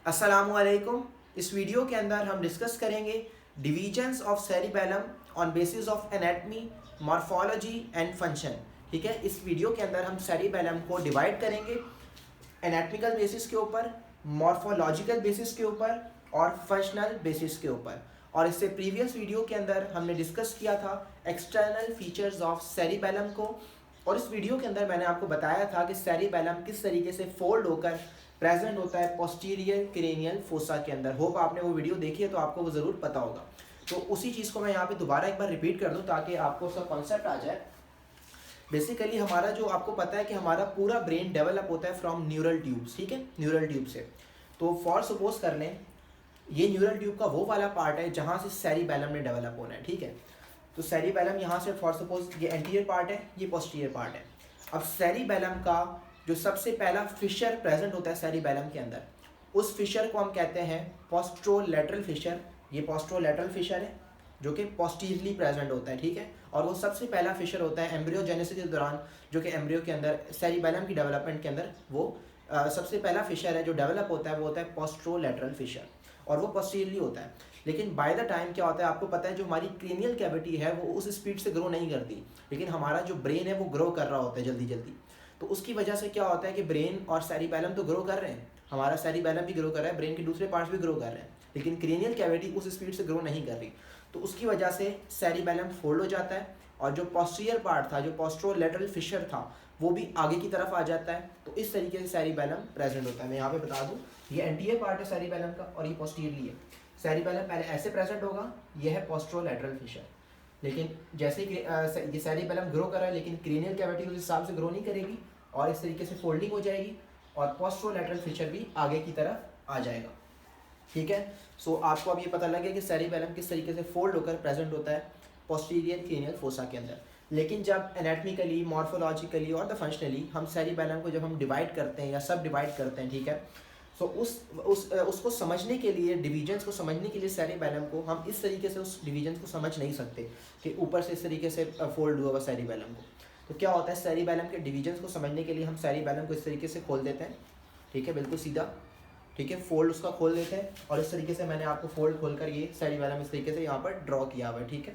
अस्सलामुअलैकुम। इस वीडियो के अंदर हम डिस्कस करेंगे divisions of cerebellum on basis of anatomy, morphology and function. ठीक है, इस वीडियो के अंदर हम सेरिबेलम को डिवाइड करेंगे एनाटमिकल बेसिस के ऊपर, मॉर्फोलॉजिकल बेसिस के ऊपर और फंक्शनल बेसिस के ऊपर। और इससे प्रीवियस वीडियो के अंदर हमने डिस्कस किया था एक्सटर्नल फीचर्स ऑफ सेरिबेलम को, और इस वीडियो के अंदर मैंने आपको बताया था कि सेरिबेलम किस तरीके से फोल्ड होकर प्रेजेंट होता है पोस्टीरियर क्रेनियल फोसा के अंदर। होप आपने वो वीडियो देखी है तो आपको वो ज़रूर पता होगा। तो उसी चीज़ को मैं यहाँ पे दोबारा एक बार रिपीट कर दूँ ताकि आपको उसका कॉन्सेप्ट आ जाए। बेसिकली हमारा जो आपको पता है कि हमारा पूरा ब्रेन डेवलप होता है फ्रॉम न्यूरल ट्यूब्स। ठीक है, न्यूरल ट्यूब से। तो फॉर सपोज कर लें ये न्यूरल ट्यूब का वो वाला पार्ट है जहाँ से सेरिबेलम ने डेवलप होना है। ठीक है, तो सेरिबेलम यहाँ से फॉर सपोज ये एंटीरियर पार्ट है, ये पोस्टीरियर पार्ट है। अब सेरिबेलम का जो सबसे पहला फिशर प्रेजेंट होता है सेरिबेलम के अंदर, उस फिशर को हम कहते हैं पोस्ट्रोलैटरल फिशर। ये पोस्ट्रोलैटरल फिशर है जो कि पोस्टीरियरली प्रेजेंट होता है। ठीक है, और वो सबसे पहला फिशर होता है एम्ब्रियोजेनेसिस के दौरान, जो कि एम्ब्रियो के अंदर सेरिबेलम की डेवलपमेंट के अंदर वो सबसे पहला फिशर है जो डेवलप होता है, वो होता है पोस्ट्रोलैटरल फिशर, और वो पोस्टीरियरली होता है। लेकिन बाय द टाइम क्या होता है आपको पता है, जो हमारी क्रेनियल कैविटी है वो उस स्पीड से ग्रो नहीं करती, लेकिन हमारा जो ब्रेन है वो ग्रो कर रहा होता है जल्दी जल्दी। तो उसकी वजह से क्या होता है कि ब्रेन और सेरिबेलम तो ग्रो कर रहे हैं, हमारा सेरिबेलम भी ग्रो कर रहा है, ब्रेन के दूसरे पार्ट्स भी ग्रो कर रहे हैं, लेकिन क्रेनियल कैविटी उस स्पीड से ग्रो नहीं कर रही। तो उसकी वजह से सेरिबेलम फोल्ड हो जाता है, और जो पोस्टीरियर पार्ट था, जो पोस्ट्रोलैटरल फिशर था, वो भी आगे की तरफ आ जाता है। तो इस तरीके से सेरिबेलम प्रेजेंट होता है। मैं यहाँ पे बता दूँ, ये एंटीरियर पार्ट है सेरिबेलम का और ये पोस्टीरियरली है। सेरिबेलम पहले ऐसे प्रेजेंट होगा, ये है पोस्ट्रोलैटरल फिशर। लेकिन जैसे कि ये सेरिबेलम ग्रो कर रहा है, लेकिन क्रेनियल कैविटी उस हिसाब से ग्रो नहीं करेगी और इस तरीके से फोल्डिंग हो जाएगी, और पोस्ट्रोलैटरल फिशर भी आगे की तरफ आ जाएगा। ठीक है, सो आपको अब ये पता लगे कि सेरिबेलम किस तरीके से फोल्ड होकर प्रेजेंट होता है पोस्टीरियर क्रेनियल फोसा के अंदर। लेकिन जब एनाटमिकली, मॉर्फोलॉजिकली और द फंक्शनली हम सेरिबेलम को जब हम डिवाइड करते हैं या सब डिवाइड करते हैं, ठीक है, सो उसको समझने के लिए, डिवीजन्स को समझने के लिए सेरिबेलम को हम इस तरीके से उस डिवीजन्स को समझ नहीं सकते कि ऊपर से इस तरीके से फोल्ड हुआ हुआ सेरिबेलम को। तो क्या होता है, सेरिबेलम के डिवीजन्स को समझने के लिए हम सेरिबेलम को इस तरीके से खोल देते हैं। ठीक है, बिल्कुल सीधा। ठीक है, फोल्ड उसका खोल देते हैं, और इस तरीके से मैंने आपको फोल्ड खोलकर ये सेरिबेलम इस तरीके से यहाँ पर ड्रॉ किया हुआ है। ठीक है,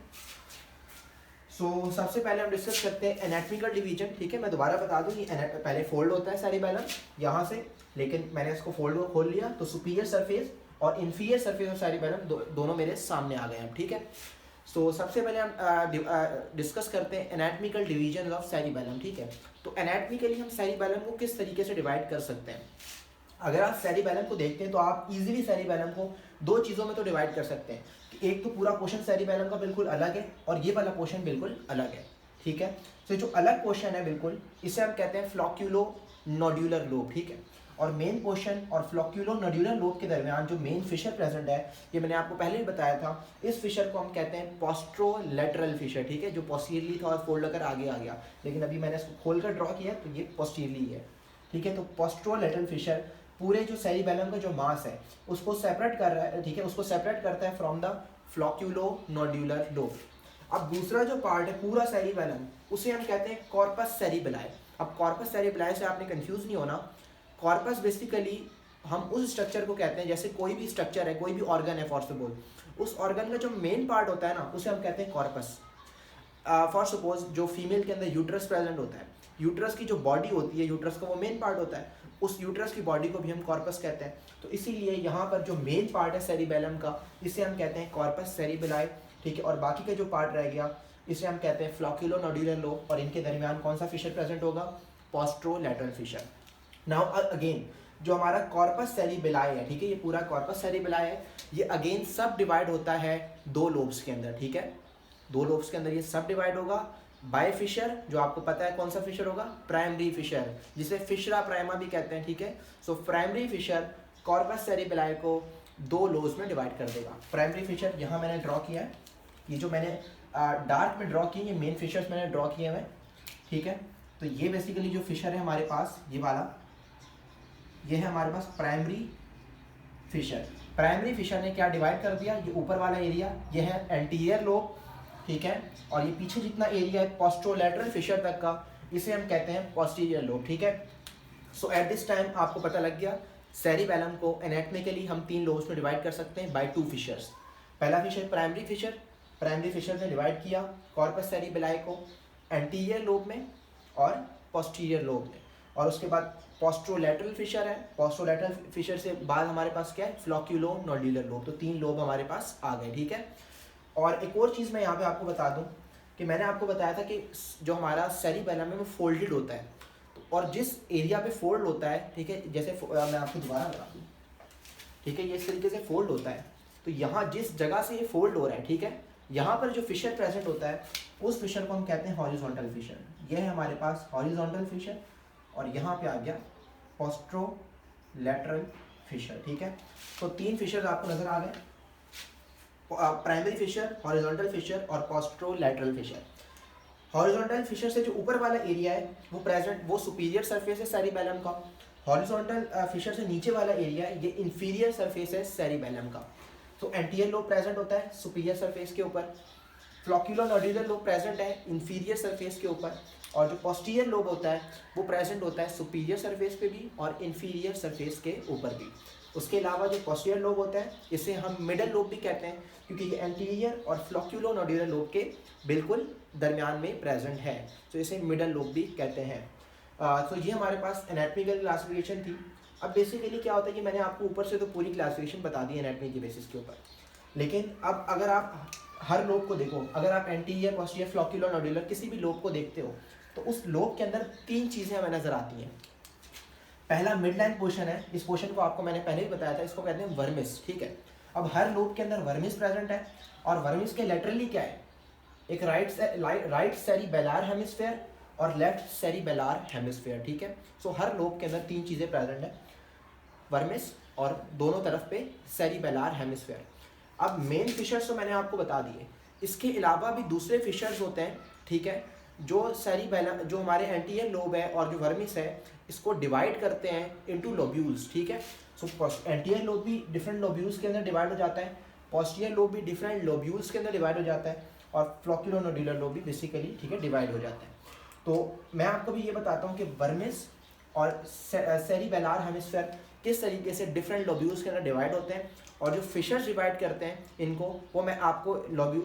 सो सबसे पहले हम डिस्कस करते हैं एनाटमिकल डिवीजन। ठीक है, मैं दोबारा बता दूं, ये पहले फोल्ड होता है सेरिबेलम यहाँ से, लेकिन मैंने इसको फोल्ड को खोल लिया तो सुपीरियर सरफेस और इन्फीरियर सरफेस ऑफ सेरिबेलम दोनों मेरे सामने आ गए हैं। ठीक है, सो सबसे पहले हम डिस्कस करते हैं एनाटमिकल डिवीजन ऑफ सेरिबेलम। ठीक है, तो एनाटमिकली हम सेरिबेलम को किस तरीके से डिवाइड कर सकते हैं। अगर आप सेरिबेलम को देखते हैं तो आप इजीली सेरिबेलम को दो चीज़ों में तो डिवाइड कर सकते हैं कि एक तो पूरा पोर्शन सेरिबेलम का बिल्कुल अलग है, और ये वाला पोर्शन बिल्कुल अलग है। ठीक है, तो जो अलग पोर्शन है बिल्कुल, इसे हम कहते हैं फ्लॉक्यूलो नोड्यूलर लोब। ठीक है, और मेन पोर्शन और फ्लॉक्यूलो नोड्यूलर लोब के दरमियान जो मेन फिशर प्रेजेंट है, ये मैंने आपको पहले भी बताया था, इस फिशर को हम कहते हैं पोस्ट्रोलैटरल फिशर। ठीक है, जो पोस्टीरियरली था और फोल्ड होकर आगे आ गया, लेकिन अभी मैंने इसको खोलकर ड्रॉ किया तो ये पोस्टीरियरली है। ठीक है, तो पोस्ट्रोलैटरल फिशर पूरे जो सेरिबेलम का जो मास है उसको सेपरेट कर रहा है। ठीक है, उसको सेपरेट करता है from the flocculonodular lobe. अब दूसरा जो पार्ट है पूरा सेरिबेलम, उसे हम कहते हैं कॉर्पस सेरिबेलाई। अब कॉर्पस सेरिबेलाई से आपने कंफ्यूज नहीं होना। कॉर्पस बेसिकली हम उस स्ट्रक्चर को कहते हैं, जैसे कोई भी स्ट्रक्चर है, कोई भी ऑर्गन है फॉर सपोज, उस ऑर्गन का जो मेन पार्ट होता है ना, उसे हम कहते हैं कॉर्पस। फॉर सपोज जो फीमेल के अंदर यूट्रस प्रेजेंट होता है, यूट्रस की जो बॉडी होती है, यूट्रस का वो मेन पार्ट होता है, उस यूट्रस की बॉडी को भी हम कॉर्पस कहते हैं। तो इसीलिए यहाँ पर जो मेन पार्ट है सेरिबेलम का, इसे हम कहते हैं कॉर्पस सेरिबेलाई। ठीक है, और बाकी का जो पार्ट रह गया इसे हम कहते हैं फ्लॉक्यूलो नोड्यूलर लोब, और इनके दरमियान कौन सा फिशर प्रेजेंट होगा, पोस्ट्रोलैटरल फिशर। नाउ अगेन जो हमारा कॉर्पस सेरिबेलाई है, ठीक है, ये पूरा कॉर्पस सेरिबेलाई है, ये अगेन सब डिवाइड होता है दो लोब्स के अंदर। ठीक है, दो लोब्स के अंदर ये सब डिवाइड होगा बाय फिशर, जो आपको पता है कौन सा फिशर होगा, प्राइमरी फिशर, जिसे फिशरा प्राइमा भी कहते हैं। ठीक है, so primary fissure corpus cerebelli को दो लोब्स में डिवाइड कर देगा। प्राइमरी फिशर यहाँ मैंने ड्रॉ किया है, ये जो मैंने डार्क में ड्रॉ किए, ये मेन फिशर्स मैंने ड्रॉ किए हैं। ठीक है, तो ये बेसिकली जो फिशर है हमारे पास, ये वाला, ये है हमारे पास प्राइमरी फिशर। प्राइमरी फिशर ने क्या डिवाइड कर दिया, ये ऊपर वाला एरिया ये है एंटीरियर लोब। ठीक है, और ये पीछे जितना एरिया है पोस्ट्रोलैटरल फिशर तक का, इसे हम कहते हैं पोस्टीरियर लोब। ठीक है, सो एट दिस टाइम आपको पता लग गया सेरिबेलम को एनाटॉमिकली हम 3 लोब्स में डिवाइड कर सकते हैं बाय 2 फिशर्स। पहला फिशर प्राइमरी फिशर ने डिवाइड किया कॉर्पस सेरिबेलाई को एंटीरियर लोब में और पोस्टीरियर लोब में, और उसके बाद पोस्ट्रोलैटरल फिशर है। पोस्ट्रोलैटरल फिशर से बाद हमारे पास क्या है, फ्लॉक्यूलो नोड्यूलर लोब। तो 3 लोब हमारे पास आ गए, ठीक है। और एक और चीज़ मैं यहाँ पे आपको बता दूँ कि मैंने आपको बताया था कि जो हमारा सेरिबेलम है वो फोल्डेड होता है, और जिस एरिया पे फोल्ड होता है, ठीक है, जैसे मैं आपको दोबारा बता दूँ, ठीक है, ये इस तरीके से फोल्ड होता है। तो यहाँ जिस जगह से ये फोल्ड हो रहा है, ठीक है, यहाँ पर जो फिशर प्रेजेंट होता है उस फिशर को हम कहते हैं हॉरिजॉन्टल फिशर। ये है हमारे पास हॉरिजॉन्टल फिशर, और यहाँ पे आ गया पोस्ट्रोलैटरल फिशर, ठीक है। तो 3 फिशर आपको नजर आ गए, प्राइमरी फिशर, हॉरिजॉन्टल फिशर और पोस्ट्रोलैटरल फिशर। हॉरिजॉन्टल फिशर से जो ऊपर वाला एरिया है वो सुपीरियर सरफेस है सेरिबेलम का। हॉरिजॉन्टल फिशर से नीचे वाला एरिया है ये इंफीरियर सरफेस है सेरिबेलम का। तो एंटीरियर लोब प्रेजेंट होता है सुपीरियर सरफेस के ऊपर, फ्लॉक्यूलो नोड्यूलर लोब प्रेजेंट है इंफीरियर सरफेस के ऊपर, और जो पोस्टीरियर लोब होता है वो प्रेजेंट होता है सुपीरियर सरफेस पे भी और इंफीरियर सरफेस के ऊपर भी। उसके अलावा जो पोस्टीरियर लोब होता है इसे हम मिडल लोब भी कहते हैं, क्योंकि ये एंटीरियर और फ्लॉक्यूलो नोड्यूलर लोब के बिल्कुल दरमियान में प्रेजेंट है, तो इसे मिडल लोब भी कहते हैं। तो ये हमारे पास एनाटॉमिकल क्लासिफिकेशन थी। अब बेसिकली क्या होता है कि मैंने आपको ऊपर से तो पूरी क्लासिफिकेशन बता दी एनाटॉमी के बेसिस के ऊपर, लेकिन अब अगर आप हर लोब को देखो, अगर आप एंटीरियर, पोस्टीरियर, फ्लॉक्यूलो नोड्यूलर किसी भी लोब को देखते हो तो उस लोब के अंदर 3 चीज़ें हमें नजर आती हैं। पहला मिड लाइन पोर्शन है, इस पोर्शन को आपको मैंने पहले भी बताया था, इसको कहते हैं वर्मिस, ठीक है। अब हर लोब के अंदर वर्मिस प्रेजेंट है, और वर्मिस के लेटरली क्या है, एक राइट सेरिबेलर हेमिस्फेयर और लेफ्ट सेरिबेलर हेमिस्फेयर, ठीक है। सो हर लोब के अंदर 3 चीज़ें प्रेजेंट है, वर्मिस और दोनों तरफ पे सेरिबेलर हेमिस्फेयर। अब मेन फिशर्स तो मैंने आपको बता दिए, इसके अलावा भी दूसरे फिशर्स होते हैं, ठीक है, जो सेरिबेलम, जो हमारे एंटीरियर लोब है और जो वर्मिस है इसको डिवाइड करते हैं इनटू लोब्यूल्स, ठीक है। सो एंटीरियर लोब भी डिफरेंट लोब्यूल्स के अंदर डिवाइड हो जाता है, पोस्टीरियर लोब भी डिफरेंट लोब्यूल्स के अंदर डिवाइड हो जाता है, और फ्लॉक्यूलो नोड्यूलर लोब भी बेसिकली, ठीक है, डिवाइड हो जाता है। तो मैं आपको भी ये बताता हूँ कि वर्मिस और सेरिबेलर हेमिस्फेयर किस तरीके से डिफरेंट लोब्यूल्स के अंदर डिवाइड होते हैं, और जो फिशर्स डिवाइड करते हैं इनको, वो मैं आपको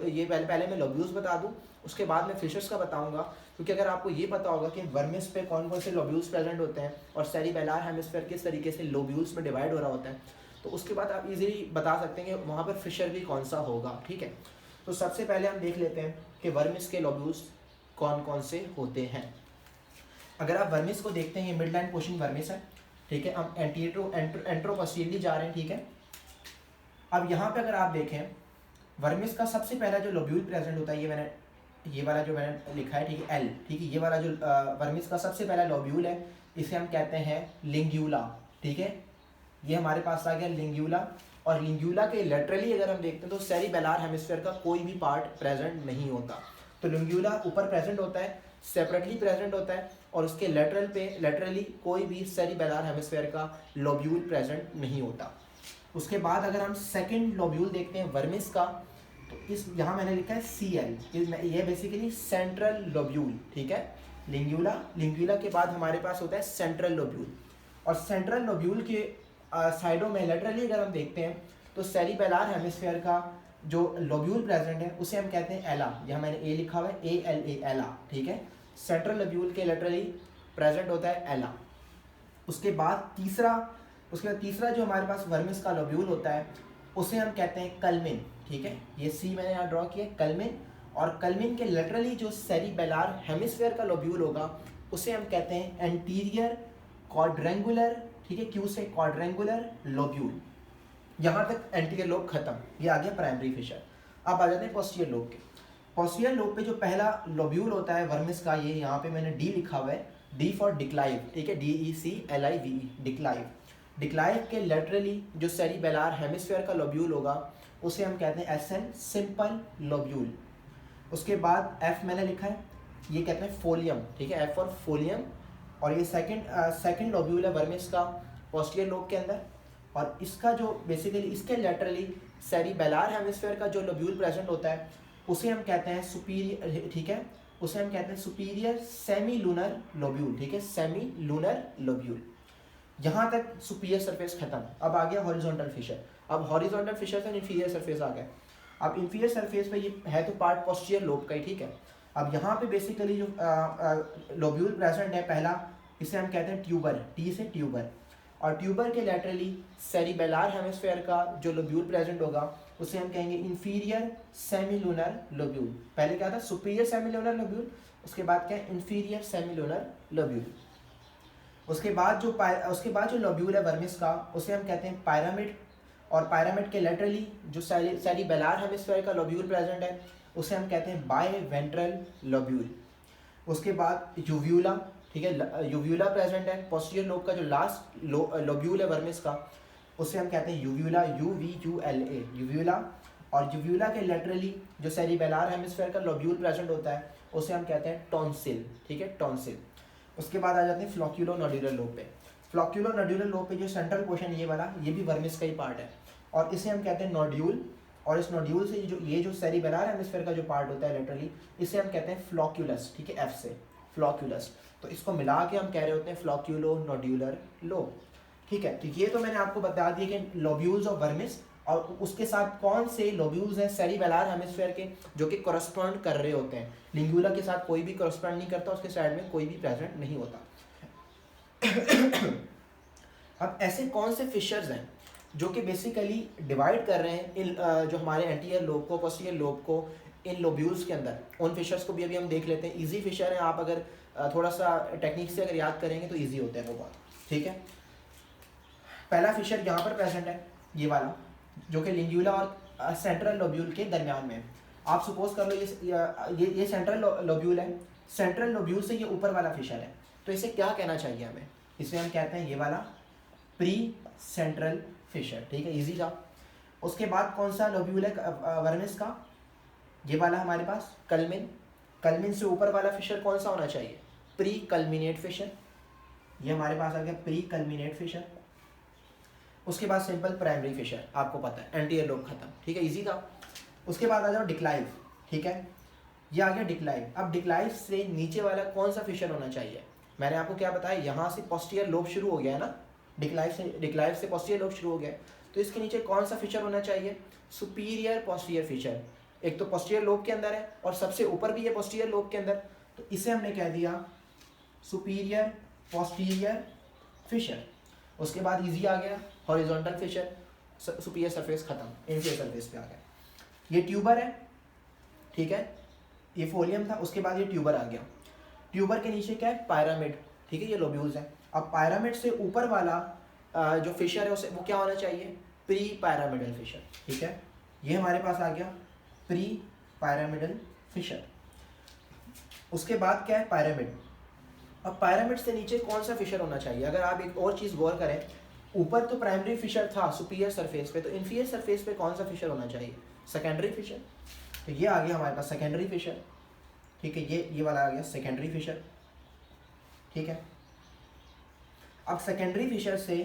ये पहले मैं लोब्यूल्स बता दूं, उसके बाद मैं फिशर्स का बताऊंगा। क्योंकि अगर आपको ये पता होगा कि वर्मिस पे कौन कौन से लोब्यूल्स प्रेजेंट होते हैं और सेरिबेलर हेमिस्फेयर किस तरीके से लोब्यूल्स में डिवाइड हो रहा होता है, तो उसके बाद आप इजीली बता सकते हैं कि वहाँ पर फिशर भी कौन सा होगा, ठीक है। तो सबसे पहले हम देख लेते हैं कि वर्मिस के लोब्यूल्स कौन कौन से होते हैं। अगर आप वर्मिस को देखते हैं, ये मिड लाइन पोर्शन वर्मिस है, ठीक है। हम एंट्रोपोस्टीरियरली जा रहे हैं, ठीक है। अब यहाँ पे अगर आप देखें, वर्मिस का सबसे पहला जो लोब्यूल प्रेजेंट होता है, ये वाला जो मैंने लिखा है, ठीक है, एल, ठीक है, ये वाला जो वर्मिस का सबसे पहला लोब्यूल है इसे हम कहते हैं लिंग्यूला, ठीक है। ये हमारे पास आ गया लिंग्यूला, और लिंग्यूला के लेटरली अगर हम देखते हैं तो सेरिबेलर हेमिस्फेयर का कोई भी पार्ट प्रेजेंट नहीं होता। तो लिंग्यूला ऊपर प्रेजेंट होता है, सेपरेटली प्रेजेंट होता है, और उसके लेटरली कोई भी सेरिबेलर हेमिस्फेयर का लोब्यूल प्रेजेंट नहीं होता। उसके बाद अगर हम सेकंड लोब्यूल देखते हैं वर्मिस का, तो इस यहाँ मैंने लिखा है CL, ये बेसिकली सेंट्रल लोब्यूल, ठीक है। लिंग्यूला के बाद हमारे पास होता है सेंट्रल लोब्यूल, और सेंट्रल लोब्यूल के साइडों में लेटरली अगर हम देखते हैं तो सेरिबेलर हेमिस्फेयर का जो लोब्यूल प्रेजेंट है उसे हम कहते हैं एला, यहाँ मैंने ए लिखा हुआ है, ALA, एला, ठीक है। सेंट्रल लोब्यूल के लेटरली प्रेजेंट होता है एला। उसके बाद तीसरा जो हमारे पास वर्मिस का लोब्यूल होता है उसे हम कहते हैं कल्मिन, ठीक है। ये C मैंने यहाँ ड्रॉ किया, कल्मिन, और कल्मिन के लेटरली जो सेरिबेलर हेमिस्फेयर का लोब्यूल होगा उसे हम कहते हैं एंटीरियर क्वाड्रेंगुलर, ठीक है, Q से क्वाड्रेंगुलर लोब्यूल। यहाँ तक एंटीरियर लोब खत्म, ये आ गया प्राइमरी फिशर। अब आ जाते हैं पोस्टीरियर लोब के। पोस्टीरियर लोब पे जो पहला लोब्यूल होता है वर्मिस का, ये यहाँ पे मैंने D लिखा हुआ है, D फॉर डिक्लाइव, ठीक है, DECLIVE, डिक्लाइव। डिक्लाइव के लेटरली जो सेरिबेलर हेमिस्फेयर का लोब्यूल होगा उसे हम कहते हैं SN, सिंपल लोब्यूल। उसके बाद F मैंने लिखा है, ये कहते हैं फोलियम, ठीक है, F फॉर फोलियम, और ये सेकंड लोब्यूल है वर्मिस का पोस्टीरियर लोब के अंदर, और इसका जो बेसिकली इसके लेटरली सेरिबेलर हेमिस्फेयर का जो लोब्यूल प्रेजेंट होता है उसे हम कहते हैं सुपीरियर, ठीक है, उसे हम कहते हैं सुपीरियर सेमी लूनर लोब्यूल, ठीक है, सेमी लूनर लोब्यूल। यहाँ तक सुपीरियर सरफेस खत्म। अब आ गया हॉरिजॉन्टल फिशर। अब हॉरिजॉन्टल फिशर से इन्फीरियर सरफेस आ गया। अब इन्फीरियर सरफेस पे ये है तो पार्ट पोस्टीरियर लोब का ही, ठीक है। अब यहाँ पे बेसिकली जो लोब्यूल प्रेजेंट है पहला, इसे हम कहते हैं ट्यूबर, टी से ट्यूबर। और ट्यूबर के लैटरली सेरिबेलार हेमिस्फेयर का जो लोब्यूल प्रेजेंट होगा उसे हम कहेंगे इंफीरियर सेमिलुनर लोब्यूल। पहले क्या था, सुपीरियर सेमिलुनर लोब्यूल, उसके बाद क्या है, इंफीरियर सेमिलुनर लोब्यूल। उसके बाद जो लोब्यूल है वर्मिस का, उसे हम कहते हैं पायरामिड। और पायरामिड के लेटरली जो सेरिबेलार हेमिस्फेयर का लोब्यूल प्रेजेंट है उसे हम कहते हैं बायवेंट्रल लोब्यूल। उसके बाद यूव्यूला, ठीक है, यूव्यूला प्रेजेंट है। पोस्टीरियर लोब का जो लास्ट लोब्यूल है वर्मिस का उसे हम कहते हैं यूव्यूला, UVULA, यूव्यूला। और यूव्यूला के लेटरली जो सेरिबेलार हेमिस्फेयर का लोब्यूल प्रेजेंट होता है उसे हम कहते हैं टॉन्सिल, ठीक है, टॉन्सिल। उसके बाद आ जाते हैं फ्लोक्यूलो नोड्यूलर लोब पे। फ्लोक्यूलो नोड्यूलर लोब पे जो सेंट्रल पोर्शन ये वाला, ये भी वर्मिस का ही पार्ट है और इसे हम कहते हैं नोड्यूल। और इस नोड्यूल से जो सेरिबेलार हेमिस्फेयर का जो पार्ट होता है लेटरली, इसे हम कहते हैं फ्लोक्यूलस, ठीक है, एफ से फ्लोक्यूलस। तो इसको मिला के हम कह रहे होते हैं फ्लोक्यूलो नोड्यूलर लोब, ठीक है। तो ये तो मैंने आपको बता दिया कि लोब्यूल्स ऑफ वर्मिस और उसके साथ कौन से लोब्यूल्स हैं सेरिबेलार हेमिस्फेयर के जो कि कॉरस्पॉन्ड कर रहे होते हैं। लिंगुला के साथ कोई भी कॉरस्पॉन्ड नहीं करता, उसके साइड में कोई भी प्रेजेंट नहीं होता। अब ऐसे कौन से फिशर्स हैं जो कि बेसिकली डिवाइड कर रहे हैं इन जो हमारे एंटीरियर लोब को, पोस्टीरियर लोब को, इन लोब्यूल्स के अंदर। उन फिशर्स को भी अभी हम देख लेते हैं। इजी फिशर है, आप अगर थोड़ा सा टेक्निक से अगर याद करेंगे तो इजी होता है वो बात, ठीक है। पहला फिशर यहाँ पर प्रेजेंट है, ये वाला, जो कि लिंगुला और सेंट्रल लोब्यूल के दरमियान में। आप सपोज कर लो ये सेंट्रल लोब्यूल है, सेंट्रल लोब्यूल से ये ऊपर वाला फिशर है, तो इसे क्या कहना चाहिए हमें, इसे हम कहते हैं ये वाला प्री सेंट्रल फिशर, ठीक है, इजी था। उसके बाद कौन सा लोब्यूल है वर्मिस का, ये वाला हमारे पास कल्मिन। कल्मिन से ऊपर वाला फिशर कौन सा होना चाहिए, प्री कल्मिनेट फिशर, ये हमारे पास आ गया प्री कल्मिनेट फिशर। उसके बाद सिंपल प्राइमरी फिशर, आपको पता है एंटीरियर लोब खत्म, ठीक है, इजी था। उसके बाद आ जाओ डिक्लाइव, ठीक है, ये आ गया डिक्लाइव। अब डिक्लाइव से नीचे वाला कौन सा फिशर होना चाहिए, मैंने आपको क्या बताया, यहाँ से पोस्टीरियर लोब शुरू हो गया है ना, डिक्लाइव से पोस्टीरियर लोब शुरू हो गया है, तो इसके नीचे कौन सा फिशर होना चाहिए, सुपीरियर पोस्टीरियर फिशर। एक तो पोस्टीरियर लोब के अंदर है और सबसे ऊपर भी है पोस्टीरियर लोब के अंदर, तो इसे हमने कह दिया सुपीरियर पोस्टीरियर फिशर। उसके बाद इजी आ गया हॉरिजॉन्टल फिशर, सुपीरियर सरफेस खत्म, इंफीरियर सरफेस पे आ गया। ये ट्यूबर है, ठीक है, ये फोलियम था। उसके बाद ये ट्यूबर आ गया। ट्यूबर के नीचे क्या है, पायरामिड, ठीक है, ये लोब्यूल्स है। अब पायरामिड से ऊपर वाला जो फिशर है उसे वो क्या होना चाहिए, प्री पायरामिडल फिशर, ठीक है, ये हमारे पास आ गया प्री पायरामिडल फिशर। उसके बाद क्या है, पायरामिड। अब पायरामिड से नीचे कौन सा फिशर होना चाहिए, अगर आप एक और चीज़ गौर करें, ऊपर तो प्राइमरी फिशर था सुपीरियर सरफेस पे, तो इन्फीरियर सरफेस पे कौन सा फिशर होना चाहिए, सेकेंडरी फिशर। तो ये आ गया हमारे पास सेकेंडरी फिशर, ठीक है, ये वाला आ गया सेकेंडरी फिशर, ठीक है। अब सेकेंडरी फिशर से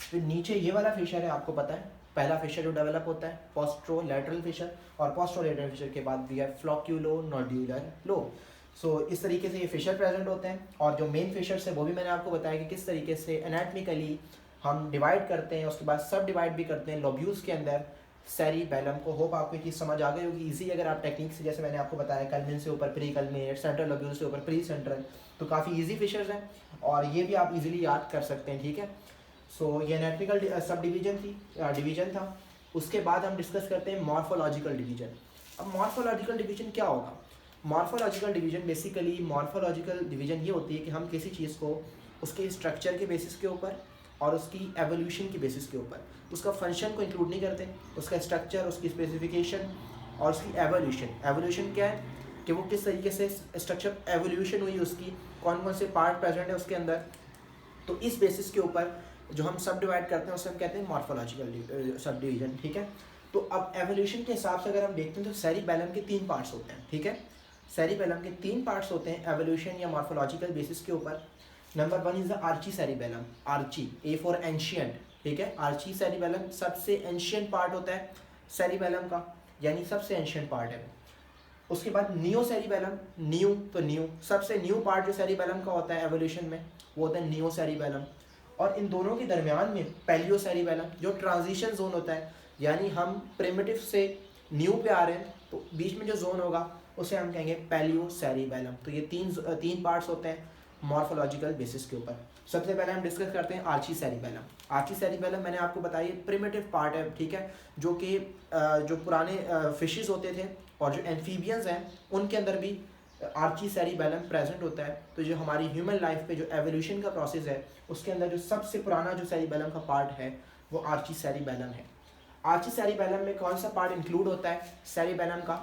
जो नीचे ये वाला फिशर है, आपको पता है पहला फिशर जो डेवलप होता है पोस्ट्रोलैटरल फिशर, और पोस्ट्रोलैटरल फिशर के बाद वी हैव फ्लोक्यूलो नोड्यूलर लोब। सो इस तरीके से ये फिशर प्रेजेंट होते हैं। और जो मेन फिशर्स है वो भी मैंने आपको बताया कि किस तरीके से एनाटॉमिकली हम डिवाइड करते हैं, उसके बाद सब डिवाइड भी करते हैं लोब्यूल्स के अंदर सेरिबेलम को। होप आपको ये चीज़ समझ आ गई होगी इजी, अगर आप टेक्निक से, जैसे मैंने आपको बताया कल्मिन से ऊपर प्री कल्मिनेट, सेंट्रल लोब्यूल से ऊपर प्री सेंट्रल, तो काफ़ी इजी फिशर्स हैं और ये भी आप इजीली याद कर सकते हैं, ठीक है। सो ये एनाटॉमिकल सब डिवीजन था। उसके बाद हम डिस्कस करते हैं मॉर्फोलॉजिकल डिवीजन। अब मॉर्फोलॉजिकल डिवीजन क्या होगा, morphological division basically, morphological division ये होती है कि हम किसी चीज़ को उसके स्ट्रक्चर के बेसिस के ऊपर और उसकी एवोल्यूशन की बेसिस के ऊपर, उसका फंक्शन को इंक्लूड नहीं करते, उसका स्ट्रक्चर, उसकी स्पेसिफिकेशन और उसकी एवोल्यूशन क्या है कि वो किस तरीके से स्ट्रक्चर एवोल्यूशन हुई, उसकी कौन कौन से पार्ट प्रेजेंट है उसके अंदर, तो इस बेसिस के ऊपर जो हम सब डिवाइड करते हैं उसे हम कहते हैं मॉर्फोलॉजिकल सब डिवीजन, ठीक है। तो अब एवोल्यूशन के हिसाब से अगर हम देखते हैं तो सेरिबेलम के 3 पार्ट्स होते हैं, ठीक है, सेरिबेलम के 3 पार्ट्स होते हैं एवोल्यूशन या मॉर्फोलॉजिकल बेसिस के ऊपर। Number 1 is the archi cerebellum, archi, A for ancient, ठीक है, आर्ची सेरिबेलम सबसे एंशियंट पार्ट होता है सेरिबेलम का, यानी सबसे एंशियंट पार्ट है। उसके बाद नियो सेरिबेलम, न्यू, तो न्यू सबसे न्यू पार्ट जो सेरिबेलम का होता है एवोल्यूशन में वो होता है नियो सेरिबेलम। और इन दोनों के दरमियान में पैलियो सेरिबेलम जो ट्रांजिशन जोन होता है, यानी हम प्रिमिटिव से न्यू पे आ रहे हैं तो बीच में जो जोन होगा उसे हम कहेंगे पैलियो सेरिबेलम। तो ये तीन पार्ट्स होते हैं मॉर्फोलॉजिकल बेसिस के ऊपर। सबसे पहले हम डिस्कस करते हैं आर्ची सेरिबेलम। आर्ची सेरिबेलम मैंने आपको बताया प्रिमिटिव पार्ट है, ठीक है, जो कि जो पुराने फिशेस होते थे और जो एम्फीबियंस हैं उनके अंदर भी आर्ची सेरिबेलम प्रेजेंट होता है। तो जो हमारी ह्यूमन लाइफ पे जो एवोल्यूशन का प्रोसेस है उसके अंदर जो सबसे पुराना जो सेरिबेलम का पार्ट है वो आर्ची सेरिबेलम है। आर्ची सेरिबेलम में कौन सा पार्ट इंक्लूड होता है सेरिबेलम का?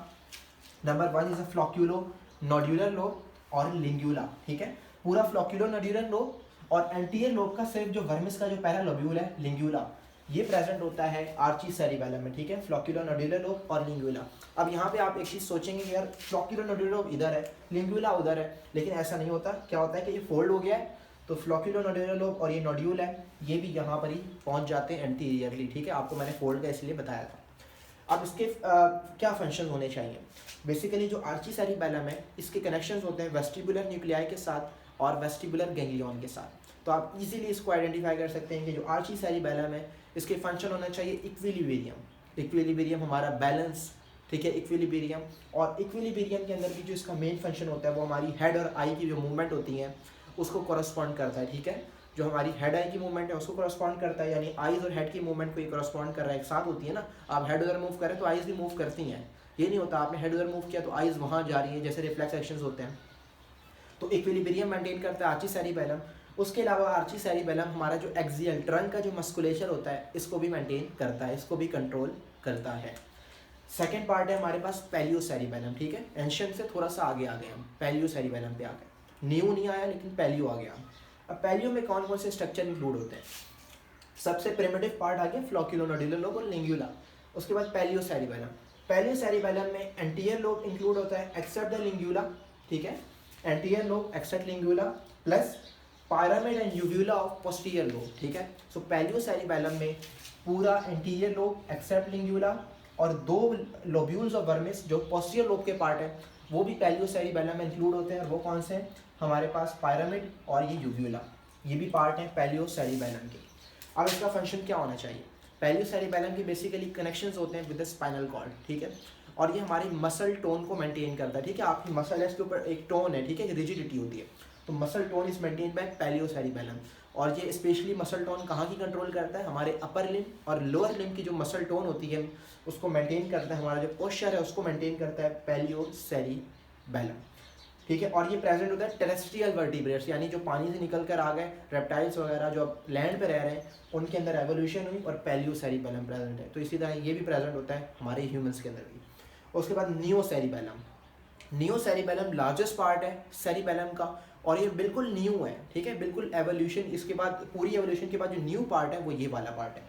Number 1 is a flocculonodular lobe और लिंगुला, ठीक है। पूरा फ्लोक्यूलो नोड्यूलर लोब और एंटीरियर लोब का सिर्फ जो वर्मिस का जो पहला लोब्यूल है लिंगुला, ये प्रेजेंट होता है आर्ची सेरिबेलम में, ठीक है। फ्लोक्यूलो नोड्यूलर लोब और लिंगुला। अब यहाँ पे आप एक चीज़ सोचेंगे कि यार फ्लोक्यूलो नोड्यूलर लोब इधर है, लिंगुला उधर है, लेकिन ऐसा नहीं होता। क्या होता है कि ये फोल्ड हो गया है तो फ्लोक्यूलो नोड्यूलर लोब और ये नोड्यूल है ये भी यहाँ पर ही पहुँच जाते हैं एंटीरियरली, ठीक है। आपको मैंने फोल्ड का इसलिए बताया था। अब इसके क्या फंक्शन होने चाहिए? बेसिकली जो आर्ची सेरिबेलम है इसके कनेक्शंस होते हैं वेस्टिबुलर न्यूक्लियाई के साथ और वेस्टिबुलर गैंग्लियन के साथ। तो आप इजीली इसको आइडेंटिफाई कर सकते हैं कि जो आर्ची सेरिबेलम है इसके फंक्शन होना चाहिए इक्विलिब्रियम। इक्विलिब्रियम हमारा बैलेंस, ठीक है, इक्विलिब्रियम। और इक्विलिब्रियम के अंदर भी जो इसका मेन फंक्शन होता है वो हमारी हेड और आई की जो मूवमेंट होती है उसको कॉरस्पॉन्ड करता है, ठीक है। जो हमारी हेड आई की मूवमेंट है उसको कॉरस्पॉन्ड करता है, यानी आईज और हेड की मूवमेंट को ये कॉरस्पॉन्ड कर रहा है, एक साथ होती है ना। आप हेड उधर मूव करें तो आईज भी मूव करती हैं, ये नहीं होता आपने हेड उधर मूव किया तो आईज वहाँ जा रही है, जैसे रिफ्लेक्स एक्शंस होते हैं। तो इक्विलिब्रियम मेंटेन करता है आर्ची सेरिबेलम। उसके अलावा आर्ची सेरिबेलम हमारा जो एक्सियल ट्रंक का जो मस्कुलेचर होता है इसको भी मेंटेन करता है, इसको भी कंट्रोल करता है। सेकेंड पार्ट है हमारे पास पैलियो सेरिबेलम, ठीक है। एंशियंट से थोड़ा सा आगे आ गए हम, पैलियो सेरिबेलम पे आ गए। न्यू नहीं आया लेकिन पैलियो आ गया। अब पैलियो में कौन कौन से स्ट्रक्चर इंक्लूड होते हैं? सबसे प्रिमिटिव पार्ट आ गया फ्लोक्यूलो नोड्यूलर लोब और लिंगुला। उसके बाद पैलियो सेरिबेलम। पैलियो सेरिबेलम में एंटीरियर लोब इंक्लूड होता है एक्सेप्ट द लिंगुला, ठीक है। Anterior lobe except lingula plus pyramid and uvula of posterior lobe, ठीक है। सो पैलियो सेरिबेलम में पूरा एंटीरियर लोब एक्सेप्ट लिंगुला और 2 लोब्यूल्स ऑफ वर्मिस जो पोस्टीरियर लोब के पार्ट है वो भी पैलियो सेरिबेलम में इंक्लूड होते हैं। और वो कौन से हैं? हमारे पास पायरामिड और ये यूव्यूला, ये भी पार्ट हैं पैलियो सेरिबेलम के। अब इसका फंक्शन क्या होना चाहिए? पैलियो सेरिबेलम के बेसिकली कनेक्शंस होते हैं विद द स्पाइनल कॉर्ड, ठीक है। और ये हमारी मसल टोन को मेंटेन करता है, ठीक है। आपकी मसल है इसके ऊपर एक टोन है, ठीक है, रिजिडिटी होती है, तो muscle tone is maintain by paleo cerebellum. और ये स्पेशली मसल टोन कहाँ की कंट्रोल करता है? हमारे अपर लिम्ब और लोअर लिम्ब की जो मसल टोन होती है उसको मेंटेन करता है, हमारा जो पोस्चर है उसको मेंटेन करता है पैलियो सेरिबेलम, ठीक है। और ये प्रेजेंट होता है टेरेस्ट्रियल वर्टिब्रेट्स, यानी जो पानी से निकल कर आ गए रेप्टाइल्स वगैरह जो लैंड पे रह रहे हैं उनके अंदर एवोल्यूशन हुई और पैलियो सेरिबेलम प्रेजेंट है। तो इसी तरह ये भी प्रेजेंट होता है हमारे ह्यूमंस के अंदर भी। उसके बाद neo cerebellum. Neo cerebellum largest part है सेरिबेलम का और ये बिल्कुल न्यू है, ठीक है, बिल्कुल एवोल्यूशन इसके बाद पूरी एवोल्यूशन के बाद जो न्यू पार्ट है वो ये वाला पार्ट है।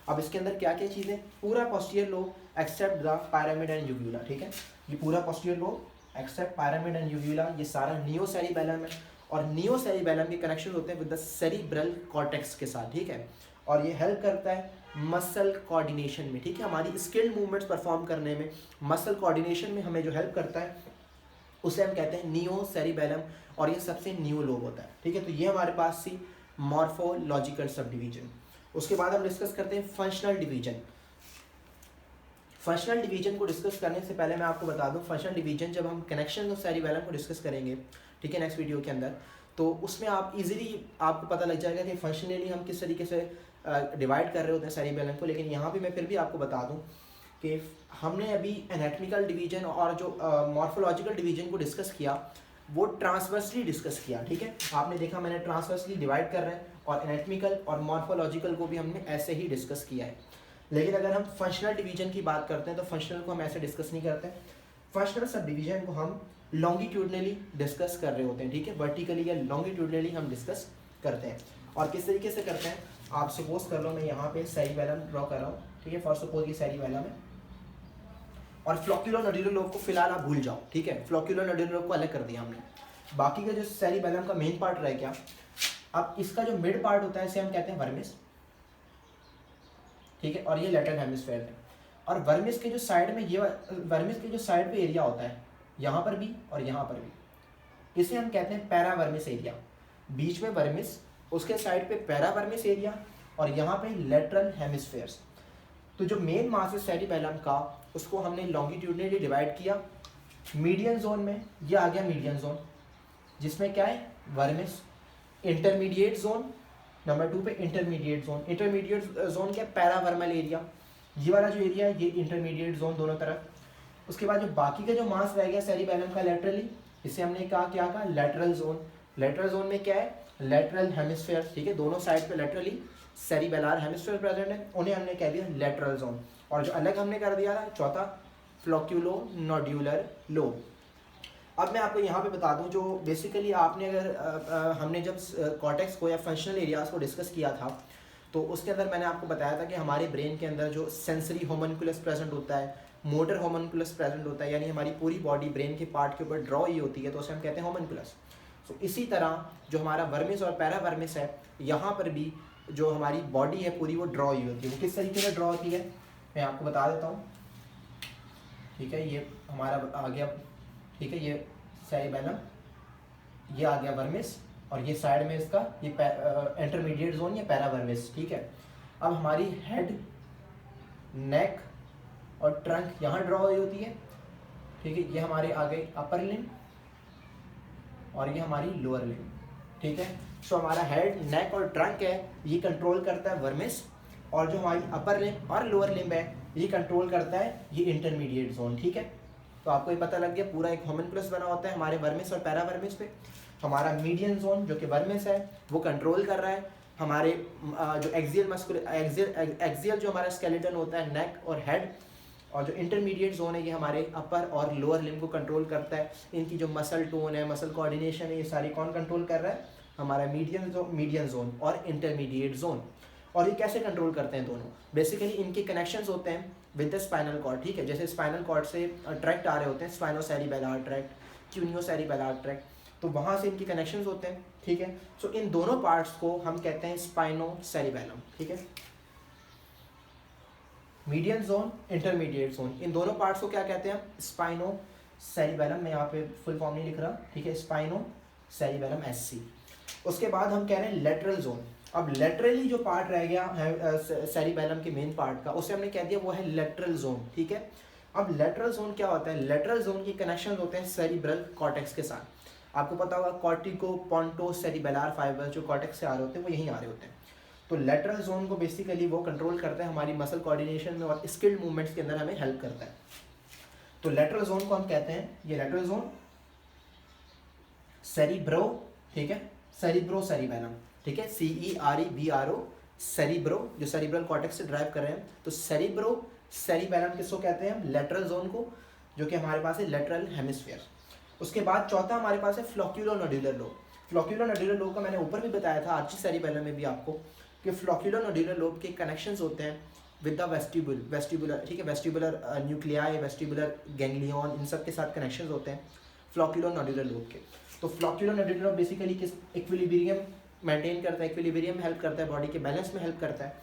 अब इसके अंदर क्या क्या चीज़ें? पूरा posterior lobe except the pyramid and uvula, ठीक है। ये पूरा posterior lobe except pyramid and uvula ये सारा नियो सेरिबेलम है। और नियो सेरिबेलम के कनेक्शन होते हैं विद द सेरिब्रल कॉर्टेक्स के साथ, ठीक है। और ये हेल्प करता है मसल कोऑर्डिनेशन में, ठीक है, हमारी स्किल्ड मूवमेंट्स परफॉर्म करने में, मसल कोऑर्डिनेशन में हमें जो हेल्प करता है उसे हम कहते हैं नियो सेरिबेलम। और ये सबसे न्यू लोब होता है, ठीक है। तो ये हमारे पास थी मॉर्फोलॉजिकल सब डिवीजन। उसके बाद हम डिस्कस करते हैं फंक्शनल डिवीजन। फंक्शनल डिवीजन को डिस्कस करने से पहले मैं आपको बता दूं, फंक्शनल डिवीजन जब हम कनेक्शन ऑफ सेरिबेलम को डिस्कस करेंगे, ठीक है, नेक्स्ट वीडियो के अंदर, तो उसमें आप इजीली आपको पता लग जाएगा कि फंक्शनली हम किस तरीके से डिवाइड कर रहे होते हैं सेरिबेलम को। लेकिन यहाँ पे मैं फिर भी आपको बता दूँ कि हमने अभी एनाटॉमिकल डिवीजन और जो मॉर्फोलॉजिकल डिवीजन को डिस्कस किया वो ट्रांसवर्सली डिस्कस किया, ठीक है। आपने देखा मैंने ट्रांसवर्सली डिवाइड कर रहे हैं और एनाटॉमिकल और मॉर्फोलॉजिकल को भी हमने ऐसे ही डिस्कस किया है। लेकिन अगर हम फंक्शनल डिवीजन की बात करते हैं तो फंक्शनल को हम ऐसे डिस्कस नहीं करते। फंक्शनल सब डिवीजन को हम लॉन्गिट्यूडनली डिस्कस कर रहे होते हैं, ठीक है, वर्टिकली या लॉन्गिट्यूडनली हम डिस्कस करते हैं। और किस तरीके से करते हैं? आप सपोज कर लो मैं यहाँ पे सेरिबेलम ड्रॉ कर रहा हूँ, ठीक है, फॉर सपोज ये सेरिबेलम है और फ्लोक्यूलो नोड्यूलर लोब को फिलहाल आप भूल जाओ, ठीक है, फ्लोक्यूलो नोड्यूलर लोब को अलग कर दिया हमने। बाकी का जो सेरिबेलम का मेन पार्ट रह गया, अब इसका जो मिड पार्ट होता है इसे हम कहते हैं वर्मिस, ठीक है, और ये लेटरल हेमिस्फीयर है। और वर्मिस के जो साइड में ये वर्मिस के जो साइड पे एरिया होता है यहाँ पर भी और यहाँ पर भी, इसे हम कहते हैं पैरावर्मिस एरिया। बीच में वर्मिस उसके साइड पे पैरावर्मिस एरिया और यहाँ पे लेटरल हेमिस्फेयर्स। तो जो मेन मास है सेरिबेलम का, उसको हमने लॉन्गिट्यूडनली डिवाइड किया। मीडियन जोन में ये आ गया मीडियन जोन, जिसमें क्या है, वर्मिस। इंटरमीडिएट जोन, नंबर 2 पे इंटरमीडिएट जोन। इंटरमीडिएट जोन क्या, पैरावर्मल एरिया। ये वाला जो एरिया है ये इंटरमीडिएट जोन दोनों तरफ। उसके बाद जो बाकी का जो मास रह गया सेरिबेलम का लेटरली, इसे हमने कहा क्या कहा, लेटरल जोन। लेटरल जोन में क्या है, लेटरल हेमिस्फेयर, ठीक है, दोनों साइड पे लेटरली सेरिबेलर हेमिस्फेयर प्रेजेंट है, उन्हें हमने कह दिया लेटरल जोन। और जो अलग हमने कर दिया था चौथा, फ्लोक्यूलो नोड्यूलर लोब। अब मैं आपको यहाँ पे बता दूँ, जो बेसिकली आपने अगर हमने जब कॉर्टेक्स को या फंक्शनल एरियाज को डिस्कस किया था, तो उसके अंदर मैंने आपको बताया था कि हमारे ब्रेन के अंदर जो सेंसरी होमनकुलस प्रेजेंट होता है, मोटर होमनकुलस प्रेजेंट होता है, यानी हमारी पूरी बॉडी ब्रेन के पार्ट के ऊपर ड्रॉ ही होती है, तो उसे हम कहते हैं होमनकुलस। तो इसी तरह जो हमारा वर्मिस और पैरावर्मिस है, यहाँ पर भी जो हमारी बॉडी है पूरी वो ड्रॉ ही होती है। वो किस तरीके से ड्रॉ होती है मैं आपको बता देता हूँ, ठीक है। ये हमारा आ गया, ठीक है, ये सेरिबेलम, ये आ गया वर्मिस, और ये साइड में इसका ये इंटरमीडिएट जोन या पैरावर्मिस, ठीक है। अब हमारी हेड, नेक और ट्रंक यहाँ ड्रॉ हुई होती है, ठीक है। ये हमारे आ गए अपर लिम्ब और ये हमारी लोअर लिम्ब, ठीक है। सो हमारा हेड, नेक और ट्रंक है ये कंट्रोल करता है वर्मिस, और जो हमारी अपर लिम्ब और लोअर लिम्ब है ये कंट्रोल करता है ये इंटरमीडिएट जोन, ठीक है। तो आपको ये पता लग गया, पूरा एक होमनकुलस बना होता है हमारे वर्मिस और पैरावर्मिस पे। हमारा मीडियन जोन जो कि वर्मिस है वो कंट्रोल कर रहा है हमारे जो एक्सियल जो हमारा स्केलेटन होता है, नेक और हेड, और जो इंटरमीडिएट जोन है ये हमारे अपर और लोअर लिम्ब को कंट्रोल करता है। इनकी जो मसल टोन है, मसल कोऑर्डिनेशन है, ये सारी कौन कंट्रोल कर रहा है, हमारा मीडियन जोन और इंटरमीडिएट जोन। और ये कैसे कंट्रोल करते हैं दोनों, बेसिकली इनके कनेक्शंस होते हैं विद द स्पाइनल कॉर्ड, ठीक है। जैसे स्पाइनल कॉर्ड से ट्रैक्ट आ रहे होते हैं, स्पाइनोसेरिबेलर ट्रैक्ट, क्यूनियोसेरिबेलर ट्रैक्ट, तो वहाँ से इनके कनेक्शंस होते हैं, ठीक है। सो इन दोनों पार्ट्स को हम कहते हैं स्पाइनोसेरिबेलम, ठीक है। मीडियन जोन, इंटरमीडिएट जोन, इन दोनों पार्ट्स को क्या कहते हैं, स्पाइनोसेरिबेलम। मैं यहाँ पे फुल फॉर्म नहीं लिख रहा, ठीक है, स्पाइनोसेरिबेलम SC। उसके बाद हम कह रहे हैं लेटरल जोन। अब लेटरली जो पार्ट रह गया है सेरिबेलम के मेन पार्ट का, उसे हमने कह दिया वो है लेटरल जोन, ठीक है। अब लेटरल जोन क्या होता है, लेटरल जोन के कनेक्शन होते हैं सेरिब्रल कॉर्टेक्स के साथ। आपको पता होगा कॉर्टिको पोंटो सेरिबेलर फाइबर जो कॉर्टेक्स से आ रहे होते हैं वो यहीं आ रहे होते हैं। तो लेटरल जोन को बेसिकली वो कंट्रोल करता है हमारी मसल कोऑर्डिनेशन में और स्किल्ड मूवमेंट्स के अंदर हमें हेल्प करता है। तो लेटरल जोन को हम कहते हैं, ये लेटरल जोन सेरिब्रो, ठीक है, सेरिब्रो सेरिबेलम, ठीक है, CEREBRO, सेरिब्रो, जो सेरिब्रल कॉर्टेक्स से ड्राइव कर रहे हैं। तो सेरिब्रो सेरिबेलम किसको कहते हैं हम, लेटरल जोन को, जो कि हमारे पास है लेटरल हेमिस्फीयर। उसके बाद चौथा हमारे पास है फ्लोक्यूलो नोड्यूलर लोब। फ्लोक्यूलो नोड्यूलर लोब का मैंने ऊपर भी बताया था आर्ची सेरिबेलम में भी आपको, कि फ्लोक्यूलो नोड्यूलर लोब के कनेक्शंस होते हैं विद द वेस्टिबुलर, ठीक है, वेस्टिबुलर न्यूक्लियाई, वेस्टिबुलर गैंग्लियन, इन सब के साथ कनेक्शंस होते हैं फ्लोक्यूलो नोड्यूलर लोब के। तो फ्लोक्यूलो नोड्यूलर लोब बेसिकली किस इक्विलिब्रियम मेंटेन करता है, इक्विलिब्रियम हेल्प करता है, बॉडी के बैलेंस में हेल्प करता है,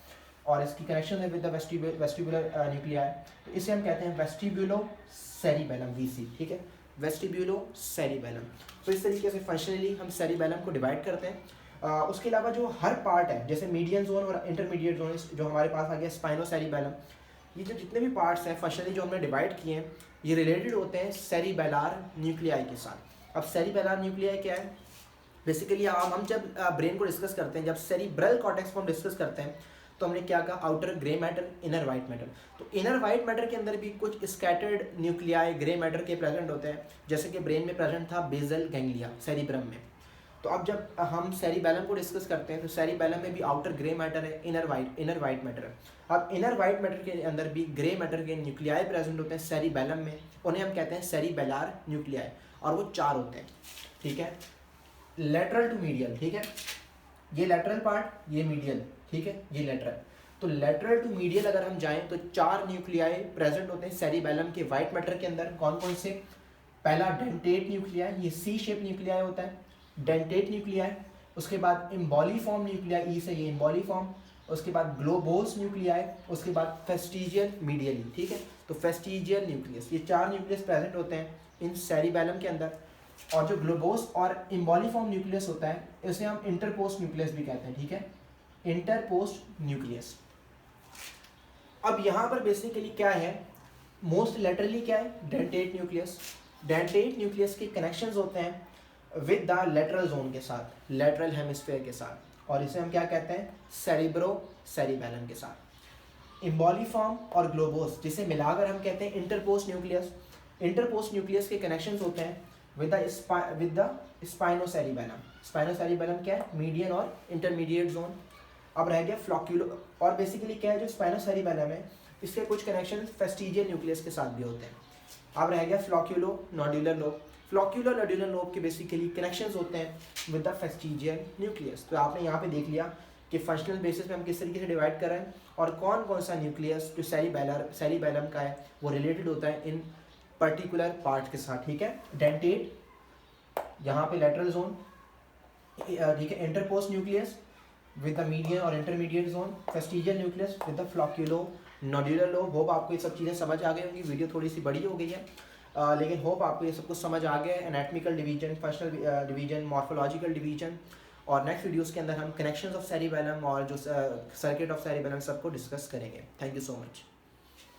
और इसकी कनेक्शन है विद द वेस्टिबुलर न्यूक्लियाई। तो इसे हम कहते हैं वेस्टिब्यूलो सेरिबेलम, VC, ठीक है, वेस्टिब्यूलो सेरिबेलम। तो इस तरीके से फंक्शनली हम सेरिबेलम को डिवाइड करते हैं। उसके अलावा जो हर पार्ट है, जैसे मीडियन जोन और इंटरमीडिएट जोन, जो हमारे पास आ गया स्पाइनोसेरिबेलम, ये जो जितने भी पार्ट्स हैं फंक्शनली जो हमने डिवाइड किए हैं, ये रिलेटेड होते हैं सेरिबेलर न्यूक्लियाई के साथ। अब सेरिबेलर न्यूक्लियाई क्या है, बेसिकली हम जब ब्रेन को डिस्कस करते हैं, जब सेरिब्रल कॉर्टेक्स को हम डिस्कस करते हैं, तो हमने क्या कहा, outer grey matter, inner white matter. तो इनर वाइट मैटर के अंदर भी कुछ स्कैटर्ड न्यूक्लियाई ग्रे मैटर के प्रेजेंट होते हैं, जैसे कि ब्रेन में प्रेजेंट था बेसल गैंग्लिया सेरिब्रम में। तो अब जब हम सेरिबेलम को डिस्कस करते हैं, तो सेरिबेलम में भी आउटर ग्रे मैटर है, इनर वाइट मैटर है। अब इनर वाइट मैटर के अंदर भी ग्रे मैटर के न्यूक्लियाई प्रेजेंट होते हैं सेरिबेलम में, उन्हें हम कहते हैं सेरिबेलर न्यूक्लियाई, और वो 4 होते हैं, ठीक है। लेटरल टू मीडियल, ठीक है, ये लेटरल पार्ट, ये मीडियल, ठीक है, ये लेटरल। तो लेटरल टू मीडियल अगर हम जाएं तो 4 न्यूक्लियाई प्रेजेंट होते हैं सेरिबेलम के वाइट मैटर के अंदर। कौन कौन से, पहला डेंटेट न्यूक्लियाई, ये C शेप न्यूक्लियाई होता है, डेंटेट न्यूक्लियाई। उसके बाद इम्बॉलीफॉर्म न्यूक्लियाई, E से ये इम्बॉलीफॉर्म। उसके बाद ग्लोबोस न्यूक्लियाई, उसके बाद फेस्टिजियल मीडियली, ठीक है। तो फेस्टिजियल न्यूक्लियस, ये 4 न्यूक्लियस प्रेजेंट होते हैं इन सेरिबेलम के अंदर। और जो ग्लोबोस और इम्बॉलिफॉर्म न्यूक्लियस होता है इसे हम इंटरपोस्ट न्यूक्लियस भी कहते हैं, ठीक है, इंटरपोस्ट न्यूक्लियस। अब यहाँ पर बेसिकली क्या है, मोस्ट लेटरली क्या है, डेंटेट न्यूक्लियस। डेंटेट न्यूक्लियस के कनेक्शंस होते हैं विद द लेटरल जोन के साथ, लेटरल हेमिस्फीयर के साथ, और इसे हम क्या कहते हैं, सेरिब्रो सेरिबेलम के साथ। इम्बॉलिफॉर्म और ग्लोबोस जिसे मिलाकर हम कहते हैं इंटरपोस्ट न्यूक्लियस। इंटरपोस्ट न्यूक्लियस के कनेक्शंस होते हैं विद द स्पाइनोसेरिबेलम। स्पाइनोसेरिबेलम क्या है, मीडियन और इंटरमीडिएट जोन। अब रह गया फ्लॉक्यूलो, और बेसिकली क्या है जो स्पाइनोसेरिबेलम है इसके कुछ कनेक्शन फेस्टिजियल न्यूक्लियस के साथ भी होते हैं। अब रह गया फ्लॉक्यूलो नोड्यूलर लोब। फ्लॉक्यूलो नोड्यूलर लोब के बेसिकली कनेक्शंस होते हैं विद द फेस्टिजियल न्यूक्लियस। तो आपने यहाँ पे देख लिया कि फंक्शनल बेसिस पे हम किस तरीके से डिवाइड कर रहे हैं और कौन कौन सा न्यूक्लियस जो सेरिबेलम का है वो रिलेटेड होता है इन पर्टिकुलर पार्ट के साथ, ठीक है। डेंटेट यहाँ पे लेटरल जोन, ठीक है, interposed nucleus with the median और intermediate zone, fastigial nucleus with the flocculonodular lobe. Hope आपको ये सब चीज़ें समझ आ गई होंगी। वीडियो थोड़ी सी बड़ी हो गई है, लेकिन होप आपको ये सब कुछ समझ आ गया है, anatomical division, functional division, morphological division. और नेक्स्ट वीडियोस के अंदर हम कनेक्शंस ऑफ सेरिबेलम और जो सर्किट ऑफ सेरिबेलम सबको डिस्कस करेंगे। Thank you so much.